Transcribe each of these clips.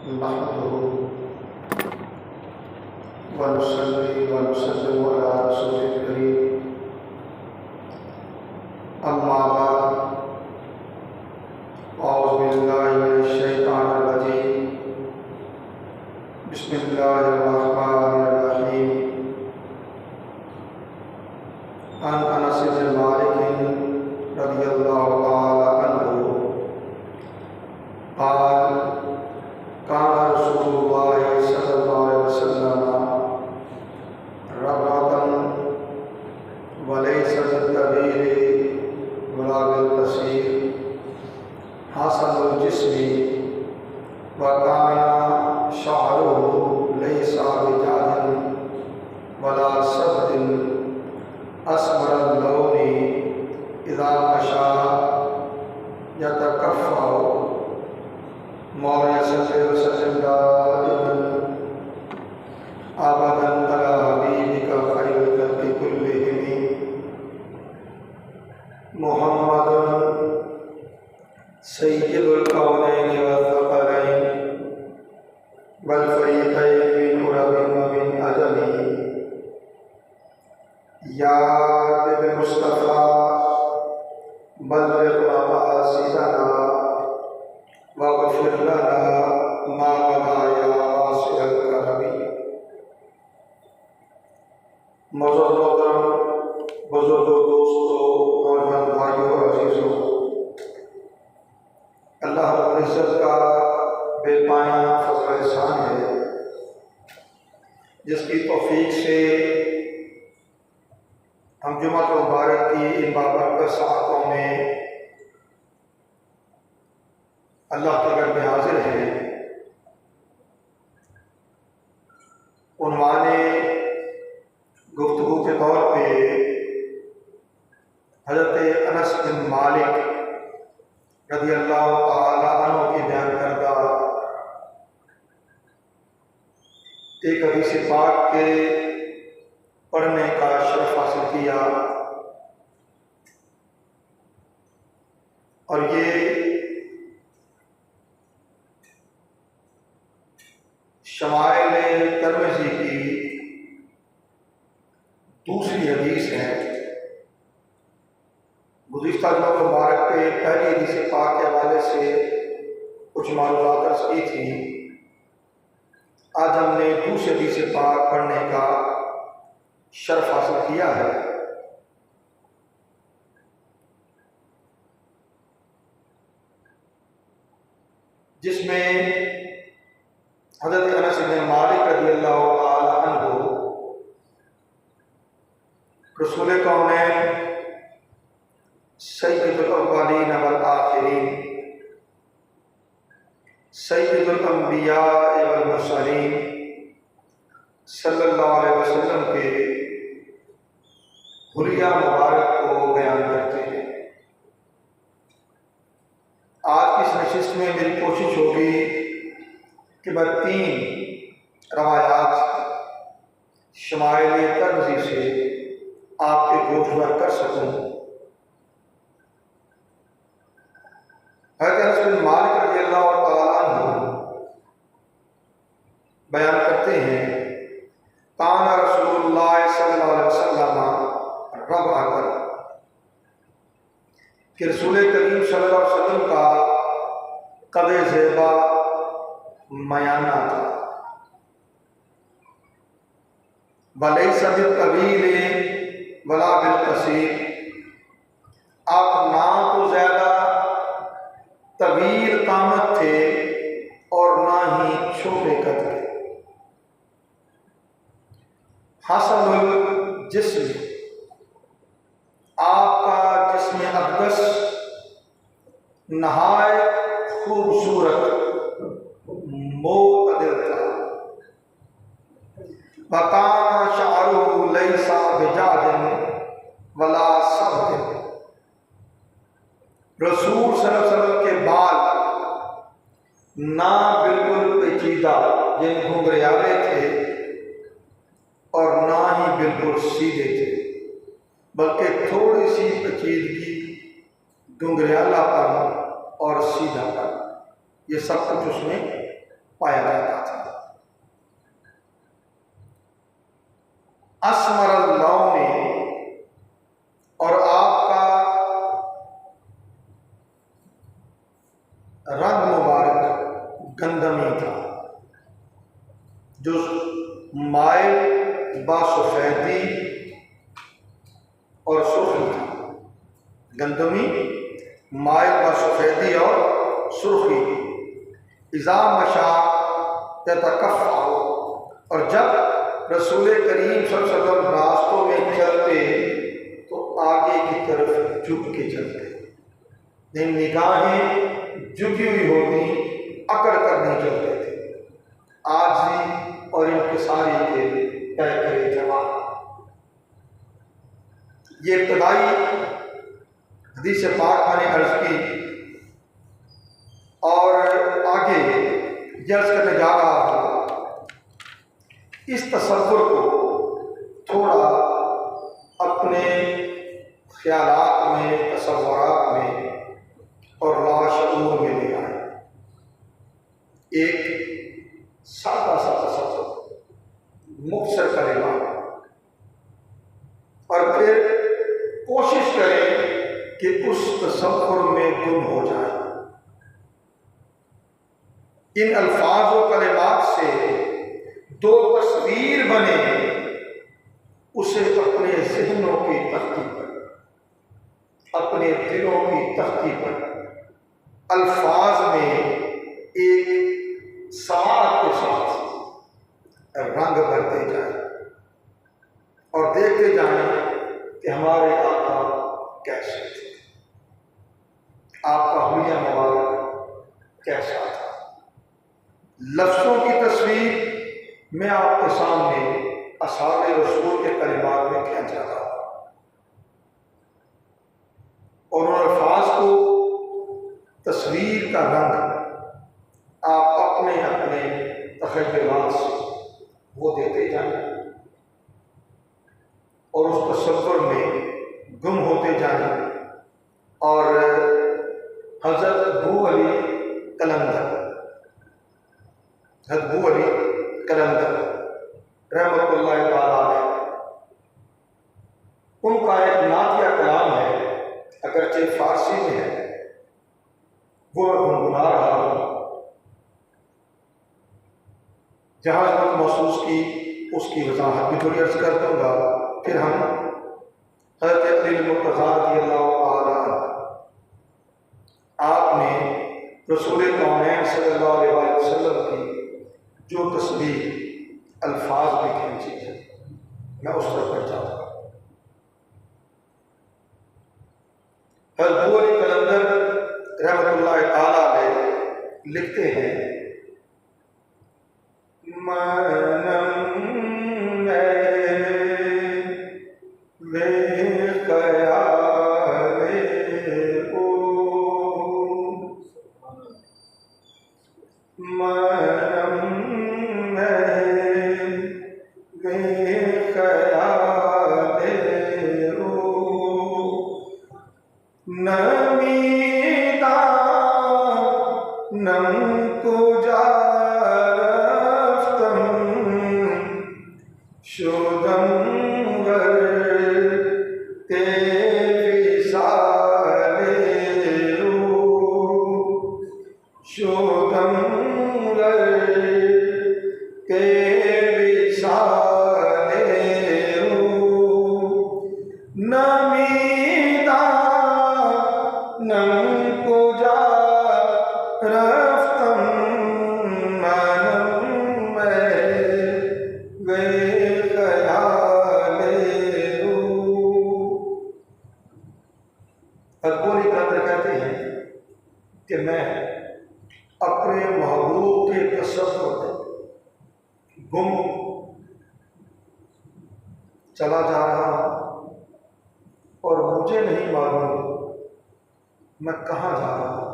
नहमदुहु व नुसल्ली व नुसल्लिमु अला रसूलिल करीम अम्मा बाद औज़ु बिल्लाहि मिनश शैतानिर रजीम बिस्मिल्लाहिर रहमानिर रहीम अन अनस बिन मालिक रज़ियल्लाहु तआला अन्हु क़ाल कान रसूलुल्लाह सल्लल्लाहु अलैहि वसल्लम रग़बतन व लैसा बित्तबील वला बिलक़सीर हसनुल जिस्मि व काना शअरुहु लैसा बिजादिन वला सब्तिन अस्मरल लौनि इज़ा मशा यतकफ़्फ़अ मौला सल्लल्लाहु अलैहि वसल्लम दाइमन अबदन अला हबीबिका खैरुल खल्क़ि कुल्लिहिम मुहम्मदुन सय्यिदुल कौनैनि वल थक़लैन वल फ़रीक़ैन मिन उरबिन व मिन अजमी या बिल मुस्तफ़ा बल्लिग़ मक़ासिदना वग़फ़िर लना मा मदा या वासिअल करमी। मौजूद मोहतरम बुजुर्गों, दोस्तों, नौजवान भाइयों और अज़ीज़ों, अल्लाह रब्बुल इज़्ज़त का बेपाया फ़ज़ल एहसान है जिसकी तौफ़ीक़ से हम जुमा मुबारक की इन बाबरकत साअतों में अल्लाह के घर में हाजिर हैं। उन्वाने गुफ्तगू के तौर पे हज़रत अनस बिन मालिक रज़ियल्लाहु तआला अन्हु की बयान करदा एक हदीस पाक के पढ़ने का शरफ हासिल किया और ये शमाइल तिर्मिज़ी की दूसरी हदीस है। गुज़िश्ता जुमा मुबारक पे पहली हदीस पाक के हवाले से कुछ मालूमात अर्ज़ की थी। आज हमने दूसरी हदीस पाक पढ़ने का शरफ हासिल किया है। जिसमें हज़रत अनस बिन मालिक रज़ियल्लाहु तआला अन्हु रसूल कौनैन सय्यिदुल अव्वलीन वल आखिरीन सय्यिदुल अंबिया वल मुरसलीन सल्लल्लाहु अलैहि वसल्लम के हुलिया मुबारक को बयान करते हैं। आज की इस नशिस्त में मेरी कोशिश होगी कि मैं 3 रवायात शमाइल तिर्मिज़ी से आपके गोशवर कर सकूं। हज़रत अनस बिन मालिक रज़ियल्लाहु तआला अन्हु बयान करते हैं कान रसूलुल्लाह सल्लल्लाहु अलैहि वसल्लम रग़बतन कि रसूल करीम सल्लल्लाहु अलैहि वसल्लम का कद ज़ेबा मयाना था। वलैसा बित्तवील वला बिलक़सीर, आप ना तो ज़्यादा तवील कामत थे और ना ही छोटे कद के। हसनुल जिस्म, आपका जिस्म अक़दस नहायत खूबसूरत मोतदिल था। वकाना शअरुहु लैसा बिजादिन वला सब्तिन, रसूल सल्लल्लाहु अलैहि वसल्लम के बाल ना बिल्कुल पेचीदा यानी घुंघराले थे और ना ही बिल्कुल सीधे थे, बल्कि थोड़ी सी पेचीदगी, घुंघरालापन और सीधापन, ये सब कुछ उसमें पाया जाता था। असमर लौने, और आपका रंग मुबारक गंदमी था, जो माइल बासफेदी और सुर्खी था। गंदमी, माइल बासफेदी और सुर्खी। इज़ा मशा यतकफ़्फ़ा, और जब रसूल करीम सल्लल्लाहु अलैहि वसल्लम रास्तों में चलते तो आगे की तरफ झुक के चलते, निगाहें झुकी हुई होती, अकड़ कर नहीं चलते थे। आजी और इंकिसारी के तय करे जवाब। ये इब्तदाई हदीस पाक मैंने अर्ज की, और आगे जर्ज करने जा रहा हूँ। इस तसव्वुर को थोड़ा अपने ख्यालात में, तसव्वुरात में और लाशऊर में ले आए। एक सादा सा तसव्वुर, मुख्तसर कलिमा, और फिर कोशिश करें कि उस तसव्वुर में गुम हो जाए। इन अल्फाज व कलिमात से दो तस्वीर बने, उसे अपने ज़हनों की तख्ती पर, अपने दिलों की तख्ती पर अल्फाज में एक समात के साथ रंग भरते जाए और देखते जाएं कि हमारे आका कैसे थे, आपका हुलिया मुबारक कैसा था। लफ्ज़ों की तस्वीर मैं आपके सामने असहाबे रसूल के कलिमात में खींच रहा हूँ, और उन अल्फाज को, तस्वीर का रंग आप अपने अपने तखय्युलात से वो देते जाएं और उस तसव्वुर में गुम होते जाएं। और हज़रत अबू अली कलंदर, अबू अली कलंदर रहमतुल्लाह तआला अलैह, उनका एक नातिया कलाम है, अगरचे फारसी में है, वो मैं गुनगुना रहा हूँ। जहाँ जब महसूस की उसकी वजाहत भी थोड़ी अर्ज कर दूँगा, फिर हम हज़रत अली मुर्तज़ा रज़ियल्लाहु ताला आपने रसूल कौनैन सल्लल्लाहु अलैहि वसल्लम की जो तस्वीर अल्फाज में खींची है, मैं उस पर पढ़ जाऊँगा। अबू अली कलंदर रहमतुल्लाह ताला अलैह लिखते हैं, कहते हैं कि मैं अपने महबूब के तसव्वुर में गुम चला जा रहा हूँ और मुझे नहीं मालूम मैं कहाँ जा रहा हूँ।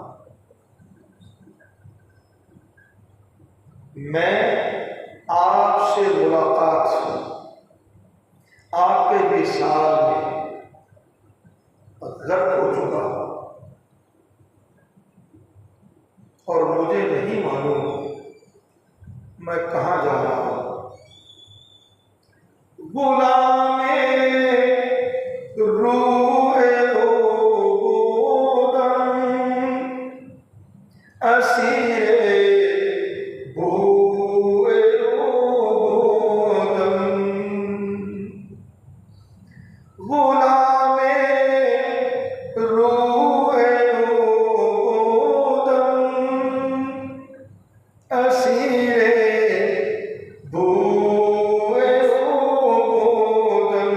मैं आपसे मुलाकात आपके विशाल में गर्क हो चुका और मुझे नहीं मालूम मैं कहाँ जा रहा हूँ। गुलामे रूहे हो गोदम, असीरे भूए हो गोदम। गुलामे रूहे हो गोदम, असीरे भूए हो गोदम।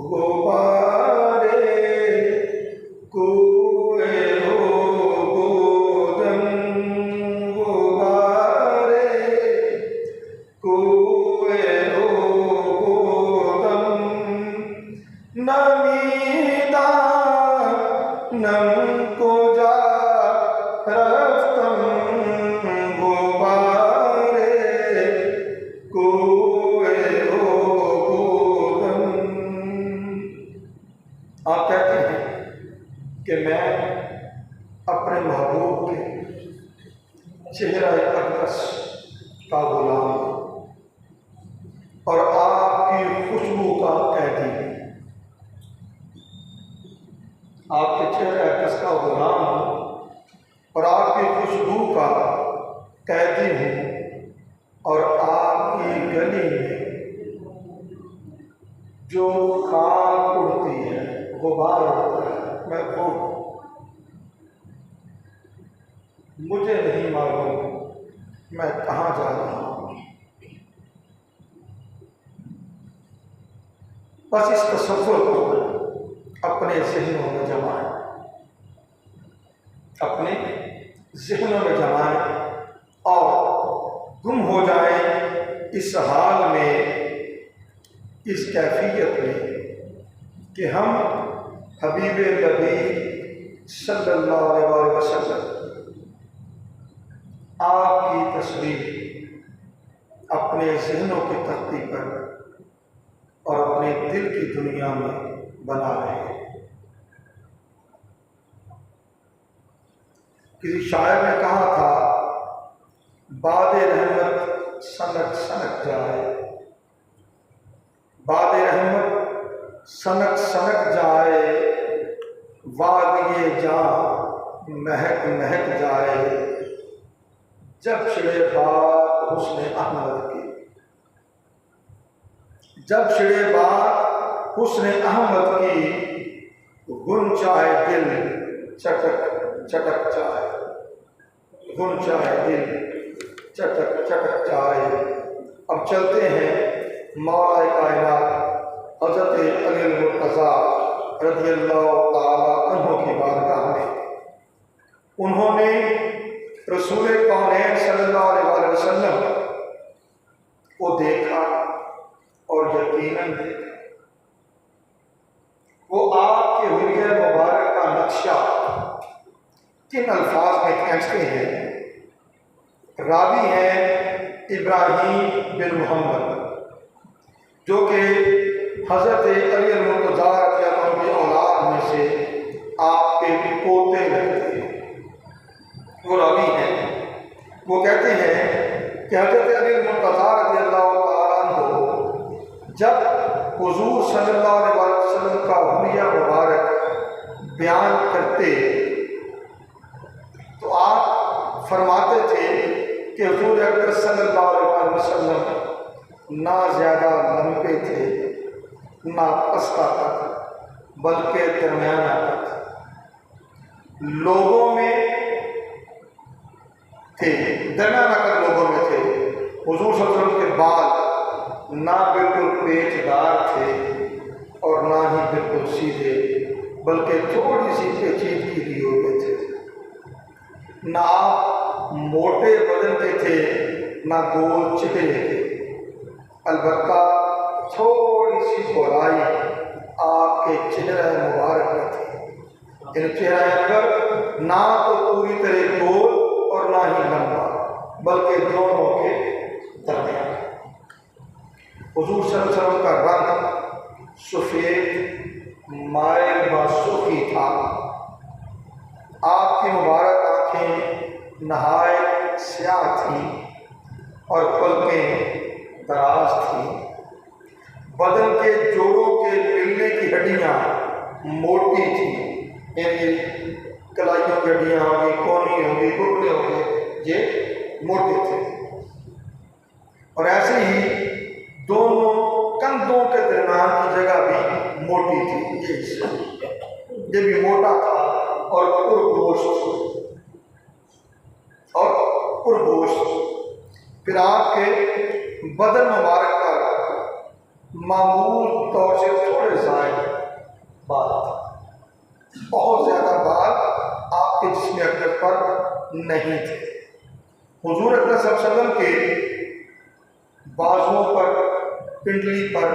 गुबारे कुए हो गोदम, गुबारे कुए हो गोदम। नमीदा नम को जा रफ्तम, गुबारे कुए हो गोदम। आप कहते हैं कि मैं अपने महबूब के चेहरा अक़दस का गुलाम और आपकी खुशबू का कैदी हूँ। आपके चेहरे अक़दस का गुलाम हूँ और आपकी खुशबू का कैदी हूँ, और आपकी गली में जो खाक उड़ती है, गुबार उड़ता है, मैं वो मुझे नहीं मालूम मैं कहाँ जा रहा हूँ। बस इस तसव्वुर को अपने ज़हनों में जमाएं, अपने ज़हनों में जमाएं और गुम हो जाए इस हाल में, इस कैफियत में कि हम हबीब नबी सल्लल्लाहु अलैहि वसल्लम आपकी तस्वीर अपने ज़हनों की तख्ती पर और अपने दिल की दुनिया में बना रहे हैं। किसी शायर ने कहा था, बादे रहमत सनक सनक जाए, बादे रहमत सनक सनक जाए, वादिये जां महक महक जाए। जब छिड़े बात हुस्न अहमद की, जब छिड़े बात हुस्न अहमद की, गुन चाहे दिल चटक चटक जाए, गुन चाहे दिल चटक चटक जाए। अब चलते हैं मौला कायनात हज़रत अली मुर्तज़ा रज़ियल्लाहु ताला अन्हु की बारगाह में। उन्होंने रसूल कौनैन सल्लल्लाहु अलैहि वसल्लम को देखा और यकीनन देखा। वो आपके हुलिया मुबारक का नक्शा किन अल्फाज में खींचते हैं। रावी हैं इब्राहीम बिन मोहम्मद, जो कि हज़रत अली मुर्तज़ा की औलाद में से आपके पोते लगते हैं। वो रावी हैं, वो कहते हैं कि हज़रत अली मुर्तज़ा रज़ियल्लाहु ताला अन्हु जब हुज़ूर सल्लल्लाहु अलैहि वसल्लम का हुलिया मुबारक बयान करते तो आप फरमाते थे कि हुज़ूर अकरम सल्लल्लाहु अलैहि वसल्लम ना ज़्यादा लंबे थे ना पस्ता तक, बल्कि दरमियाना तक लोगों में थे, दरमियाना तक लोगों में थे। हुज़ूर सल्लल्लाहु अलैहि वसल्लम के बाल ना बिल्कुल पेचदार थे और ना ही बिल्कुल सीधे, बल्कि थोड़ी सी पेचीदगी लिए हुए थे। ना आप मोटे बदन के थे ना गोल चेहरे थे, अलबत्ता थोड़ी सी गोराई आपके चेहरे मुबारक में थी। इन चेहरे पर ना तो पूरी तरह गोल और ना ही लंबा, बल्कि दोनों के दरमियान। हुज़ूर सल्लल्लाहु अलैहि वसल्लम का रंग सफ़ेद माइल बासुखी था। आपकी मुबारक आँखें नहायत स्याह थी और पलकें दराज थी। बदन के जोड़ों के मिलने की हड्डियाँ मोटी थी, यानी कलाइयों की हड्डियाँ होगी, कोहनी होगी, घुटने होंगे, ये मोटे थे। और ऐसे ही दोनों कंधों के दरमियान की जगह भी मोटी थी, ये भी मोटा था और पुरगोश। फिर आपके बदन मुबारक पर मामूल तौर से थोड़े ज़ायद बाल थे, बहुत ज़्यादा बाल आपके जिस्म अक़दस पर नहीं थे। हुजूर अक़दस सल्लल्लाहु अलैहि वसल्लम के बाजुओं पर, पिंडली पर,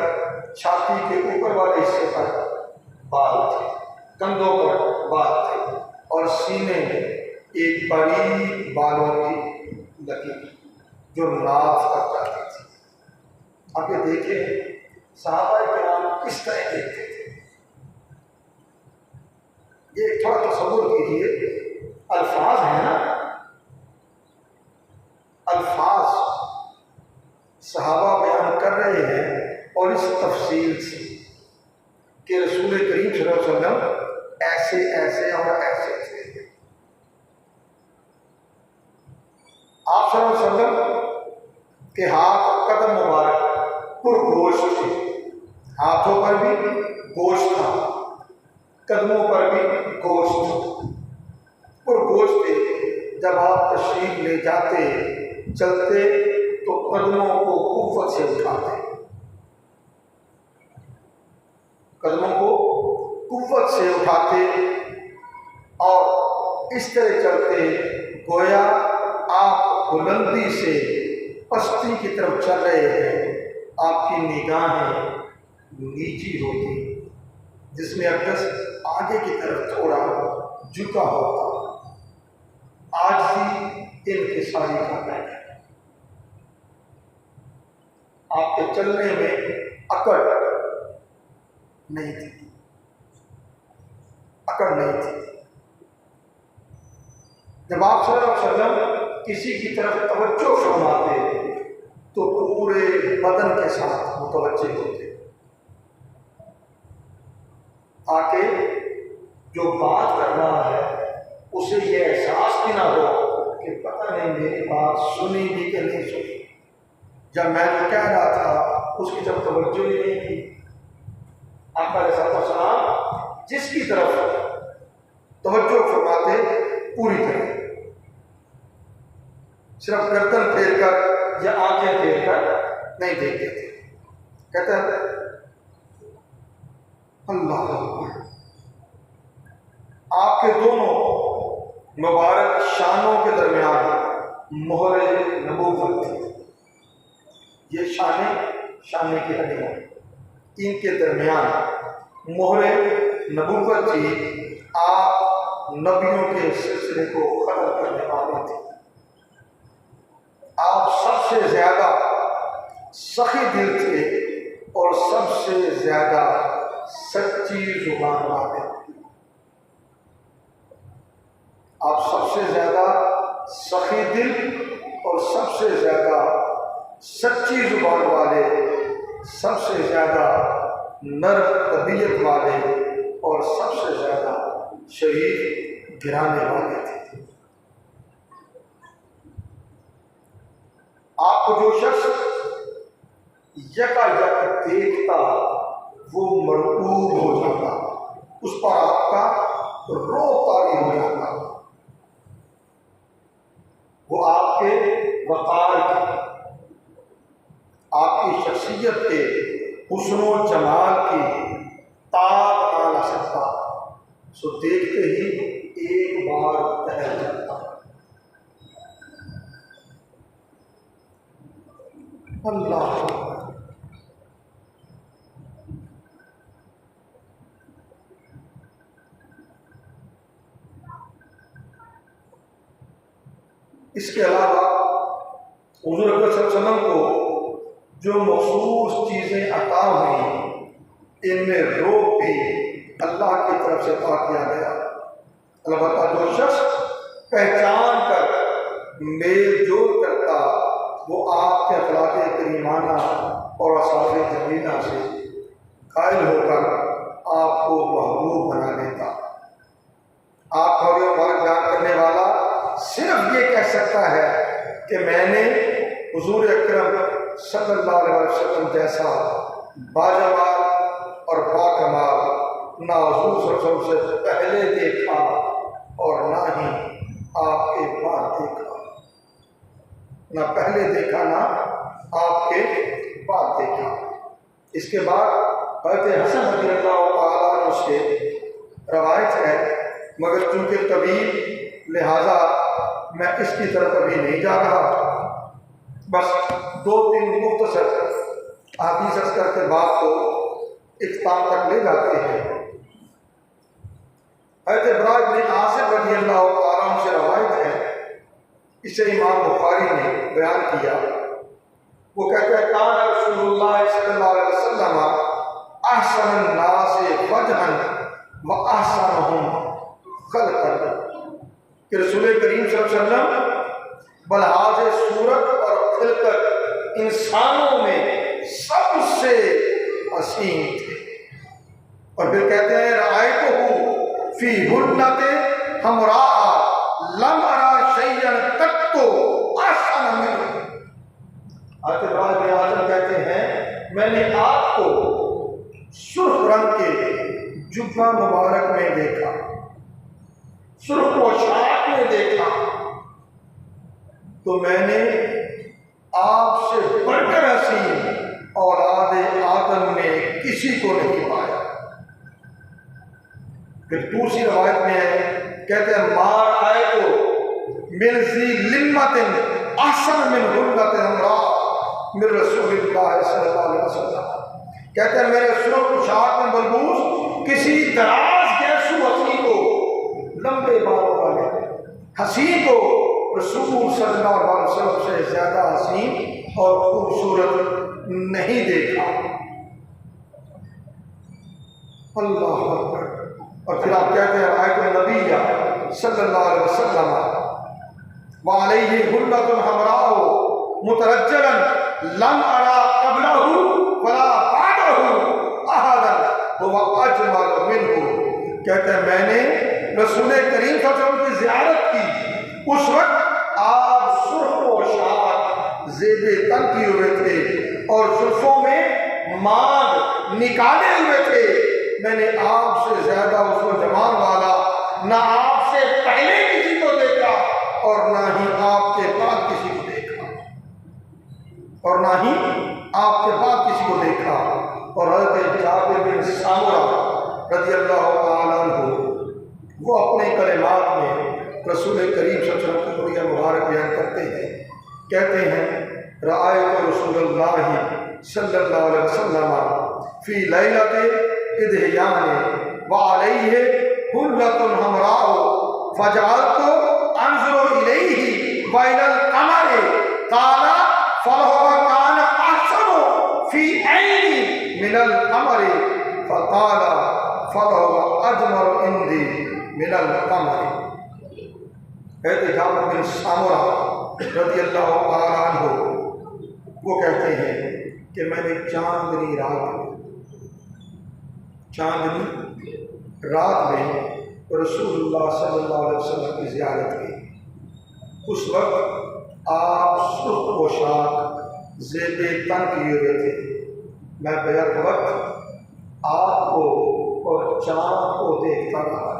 छाती के ऊपर वाले हिस्से पर बाल थे, कंधों पर बाल थे और सीने में एक बारीक बालों की लकीर जो नाफ तक जाती थी। अब ये देखें सहाबा किराम किस तरह देखते थे। ये थोड़ा तसव्वुर कीजिए, अल्फाज है ना, अल्फाज सहाबा बयान कर रहे हैं और इस तफसील से कि रसूल करीम सल्लल्लाहु अलैहि वसल्लम ऐसे ऐसे और ऐसे थे। आप सल्लल्लाहु अलैहि वसल्लम के हाथ और कदम मुबारक पुरगोश्त थे, हाथों पर भी गोश्त था, कदमों पर भी गोश्त पुरगोश्त थे। जब आप तशरीफ ले जाते चलते तो कदमों को कुव्वत से उठाते, कदमों को कुव्वत से उठाते और इस तरह चलते गोया आप बुलंदी से पस्ती की तरफ चल रहे हैं। आपकी निगाहें नीची होती, जिसमें अक़दस आगे की तरफ थोड़ा झुका होता, आजिज़ी इनकिसारी का पहले। आपके चलने में अकड़ नहीं थी, अकड़ नहीं थी। जब आप सल्लल्लाहु अलैहि वसल्लम किसी की तरफ तवज्जो फरमाते तो पूरे बदन के साथ मुतवज्जे होते, ताकि जो बात कर रहा है उसे ये एहसास भी ना हो कि पता नहीं मेरी बात सुनी भी कि नहीं सुनी। जब मैं जो कह रहा था उसकी जब तवज्जो ही नहीं थी। आका अलैहिस्सलाम जिसकी तरफ तवज्जो फरमाते पूरी तरह, सिर्फ गर्दन फेर कर या आंखें फेर कर नहीं देखते थे। कहते हैं अल्लाह अकबर। आपके दोनों मुबारक शानों के दरमियान मोहरे नबूवत थी। ये शाने की हड्डियाँ, इनके दरमियान मोहरे नबूवत थी। आप नबियों के सिलसिले को खत्म करने वाले थे। आप सबसे ज्यादा सखी दिल थे और सबसे ज्यादा सच्ची जुबान वाले। आप सबसे ज्यादा सखी दिल और सबसे ज्यादा सच्ची जुबान वाले, सबसे ज्यादा नर्म तबीयत वाले और सबसे ज्यादा शहीद गिराने वाले थे। आपको जो शख्स यकायक देखता वो मरकूब हो जाता, उस पर आपका रो तारी हो जाता। वो आपके वक़ार की, आपकी शख्सियत के हुस्नो जमाल की ताब ना ला सकता, सो देखते ही एक बार टहल जाता। अल्लाह इसके अलावा हुज़ूर अक़बर सल्लल्लाहु अलैहि वसल्लम को जो मखसूस चीज़ें अता हुई, इनमें रोक भी अल्लाह की तरफ से अता किया गया। अलबत्ता जो शख्स पहचान कर मेल जोल करता वो आपके अखलाक करीमाना और असाफ़ जमीना से कायल होकर आपको महबूब बना लेता। आप और बयान करने वाला सिर्फ ये कह सकता है कि मैंने हुजूर अकरम सल्लल्लाहु अलैहि वसल्लम जैसा बाजमाल और बाकमाल ना हुजूर सल्लल्लाहु अलैहि वसल्लम से पहले देखा और ना ही आपके बाद देखा, ना पहले देखा ना आपके बाद देखा। इसके बाद हज़रत हसन रज़ियल्लाहु ताला अन्हु से रवायत है, मगर चूँकि तवील लिहाजा मैं इसकी तरफ अभी नहीं जा रहा, बस 2-3 मुख्तसर हदीस अर्ज़ करके बात को इख्तिताम तक ले जाते हैं। हज़रत इब्रा इब्न आसिम रज़ियल्लाहु ताला अन्हु से रवायत है, इसे इमाम बुखारी ने बयान किया। वो कहते हैं कान रसूलुल्लाह सल्लल्लाहु अलैहि वसल्लम अहसनुन नास वजहन व अहसनुहुम खल्क़न, कि रसूल करीम सल्लल्लाहु अलैहि वसल्लम बलहाज़ सूरत और खिलकत इंसानों में सबसे हसीन थे। और फिर कहते हैं रायतहु फी हुल्लते हमरा लम अरा शैयन तक्तो अहसन मिन्हु। आज़म कहते हैं मैंने आपको सुर्ख रंग के जुब्बा मुबारक में देखा, सुर्ख पोशाक में देखा, तो मैंने आपसे बढ़कर हसीन औलाद आदम में किसी को नहीं पाया। फिर दूसरी रवायत में है, कहते हैं मार आए तो मिर्जी लिम्मतिन अहसन मिन हुल्लत हमरा मिन रसूलिल्लाह सल्लल्लाहु अलैहि वसल्लम। कहते हैं मेरे सुर्ख पोशाक में बलबूस किसी दराज गैसू हसी को, लंबे बालों वाले हसीन को रसूल सल्लल्लाहु अलैहि वसल्लम से ज्यादा हसीन और खूबसूरत नहीं देखा। अल्लाह अकबर। और फिर आप कहते हैं आयत नबी सल्लल्लाहु अलैहि वसल्लम व अलैहि हुल्लतुन हमराउ मुतरज्जलन लम अरा क़ब्लहु वला बादहु अहदन हुवा अजमल मिन्हु। कहते हैं मैंने रसूल करीम सल्लल्लाहु अलैहि वसल्लम की ज़ियारत की, उस वक्त आप सुर्ख पोशाक ज़ेबे तन किए हुए थे और जुल्फों में मांग निकाले हुए थे। मैंने आपसे ज्यादा उसको जमान वाला ना आपसे पहले किसी को देखा और ना ही आपके बाद किसी को देखा, और ना ही आपके बाद किसी को देखा। और हज़रत जाबिर बिन सामुरा रज़ियल्लाहु ताला अन्हु वो अपने कलिमात में रसूल करीम सल्लल्लाहु अलैहि वसल्लम की दुनिया मुबारक बयान करते हैं, कहते हैं रायतु रसूलुल्लाह सल्लल्लाहु अलैहि वसल्लम फी लैलति इदहियाने व अलैहि हुल्लतुन हमराउ फजअलतु अंजुरु इलैहि व इलल कमरि काला फलहुवा कान अहसनु फी ऐनी मिनल कमरि फकाला फलहुवा अजमल इंदी मिनल कमरि। कहते जाबिर बिन सामुरा रज़ियल्लाहु ताला अन्हु वो कहते हैं कि मैंने चांदनी रात में रसूलुल्लाह सल्लल्लाहु अलैहि वसल्लम की ज़ियारत की। उस वक्त आप सुर्ख पोशाक ज़ेबे तन किए हुए थे। मैं बैक वक्त आपको और चाँद को देखता रहा,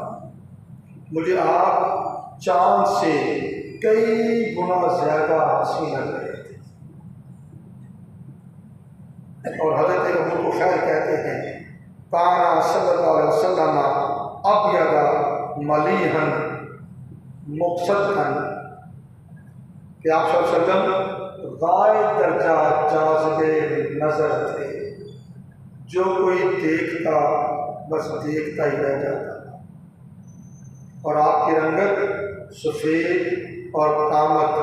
मुझे आप चाँद से कई गुना ज़्यादा हसीन लग रहे थे। और हज़रत अबू तुफ़ैल कहते हैं काना सल्लल्लाहु अलैहि वसल्लम अब्यदा मलीहन मुक़्सदन, कि आप सल्लल्लाहु अलैहि वसल्लम गायब दर्जा जाज़िबे नज़र थे, जो कोई देखता बस देखता ही रह जाता। और आपकी रंगत सफ़ेद और कामत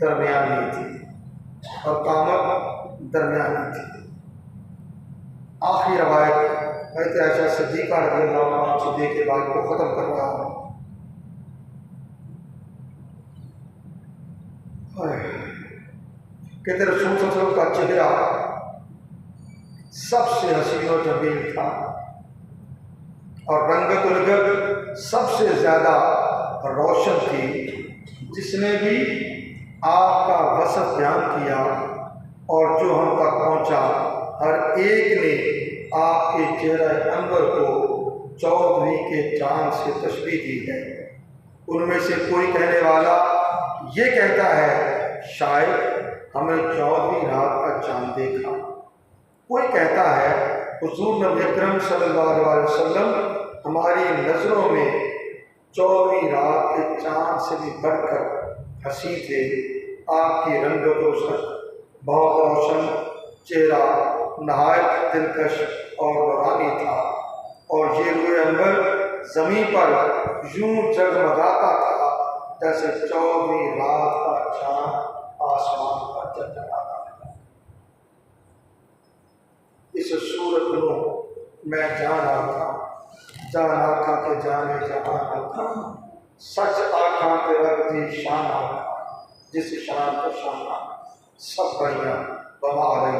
दरमियानी थी, और कामत दरमियानी थी। आखिरी रवायत हज़रत आयशा सिद्दीक़ा रज़ियल्लाहु अन्हा से दे के बाद को ख़त्म कर रहा हूँ। कहते रसूल सल्लल्लाहु अलैहि वसल्लम का चेहरा सबसे हसीन और जमील था और रंगतुलगत सबसे ज़्यादा रोशन थी। जिसने भी आपका वसफ बयान किया और जो हम तक पहुँचा, हर एक ने आपके चेहरा अनवर को चौदहवीं के चांद से तशबीह दी है। उनमें से कोई कहने वाला ये कहता है शायद हमने 14वीं रात का चांद देखा। कोई कहता है हुजूर नबी अकरम सल्लल्लाहु अलैहि वसल्लम हमारी नज़रों में 14वीं रात के चांद से भी बढ़कर हंसी थे। आपकी रंगतों से बहुत रोशन चेहरा नहायत दिलकश और नूरानी था और ये रूए अनवर ज़मीन पर यूं जगमगाता था जैसे 14वीं रात का चांद आसमान पर जगमगाता था। इस सूरत को मैं जान आखा के जाने जहां आखा सच आखा के रब दी शान आखा जिस शान को शान सब बढ़िया बमा रही